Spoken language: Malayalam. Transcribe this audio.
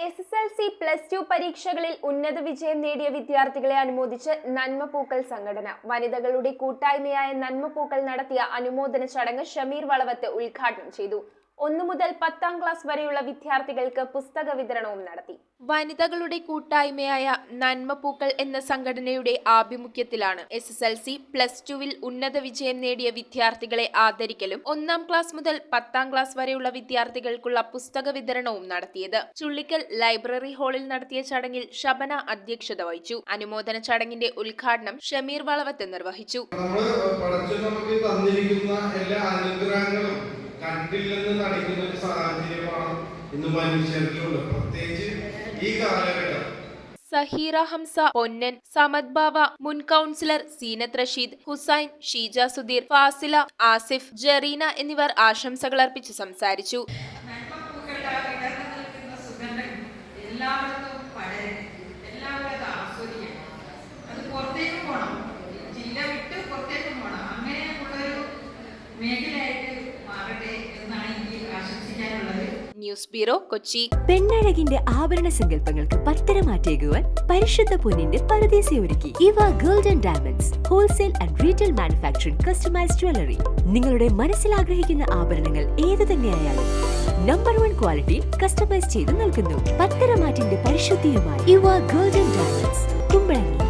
SSLC +2 പരീക്ഷകളിൽ ഉന്നത വിജയം നേടിയ വിദ്യാർത്ഥികളെ അനുമോദിച്ച് നന്മപൂക്കൾ സംഘടന. വനിതകളുടെ കൂട്ടായ്മയായ നന്മപൂക്കൾ നടത്തിയ അനുമോദന ചടങ്ങ് ഷമീർ വളവത്ത് ഉദ്ഘാടനം ചെയ്തു. 1 മുതൽ 10ാം ക്ലാസ് വരെയുള്ള വിദ്യാർത്ഥികൾക്ക് പുസ്തക വിതരണവും നടത്തി. വനിതകളുടെ കൂട്ടായ്മയായ നന്മപൂക്കൾ എന്ന സംഘടനയുടെ ആഭിമുഖ്യത്തിലാണ് SSLC +2വിൽ ഉന്നത വിജയം നേടിയ വിദ്യാർത്ഥികളെ ആദരിക്കലും 1ാം ക്ലാസ് മുതൽ 10ാം ക്ലാസ് വരെയുള്ള വിദ്യാർത്ഥികൾക്കുള്ള പുസ്തക വിതരണവും നടത്തിയത്. ചുള്ളിക്കൽ ലൈബ്രറി ഹാളിൽ നടത്തിയ ചടങ്ങിൽ ഷബന അധ്യക്ഷത വഹിച്ചു. അനുമോദന ചടങ്ങിന്റെ ഉദ്ഘാടനം ഷമീർ വളവത്ത് നിർവഹിച്ചു. കണ്ടില്ലെന്ന് നടിക്കുന്ന ഒരു സാഹചര്യമാണ് ഇന്ന് മനുഷ്യരിലുള്ളത്, പ്രത്യേകിച്ച് ഈ കാലഘട്ടം. സഹീറ ഹംസ പൊന്നൻ, സമദ് ബാവ, മുൻ കൗൺസിലർ സീനത്ത് റഷീദ്, ഹുസൈൻ, ഷീജ സുധീർ, ഫാസില, ആസിഫ്, ജറീന എന്നിവർ ആശംസകൾ അർപ്പിച്ച് സംസാരിച്ചു. News bureau, Kochi. പെണ്ണഴകിന്റെ ആഭരണ സങ്കല്പങ്ങൾക്ക് പത്തരമാറ്റേകുവാൻ പരിശുദ്ധ പൊന്നിന്റെ പറുദീസ ഒരുക്കി ഇവ gold and diamonds wholesale and retail manufacturing customized jewellery. നിങ്ങളുടെ മനസ്സിൽ ആഗ്രഹിക്കുന്ന ആഭരണങ്ങൾ ഏതു തന്നെയായാലും നമ്പർ 1 ക്വാളിറ്റി കസ്റ്റമൈസ് ചെയ്ത് നൽകുന്നു. പത്തരമാറ്റിന്റെ പരിശുദ്ധിയുമായി ഇവ ഗോൾഡ് ആൻഡ് ഡയമണ്ട്സ്, കുമ്പളങ്ങി.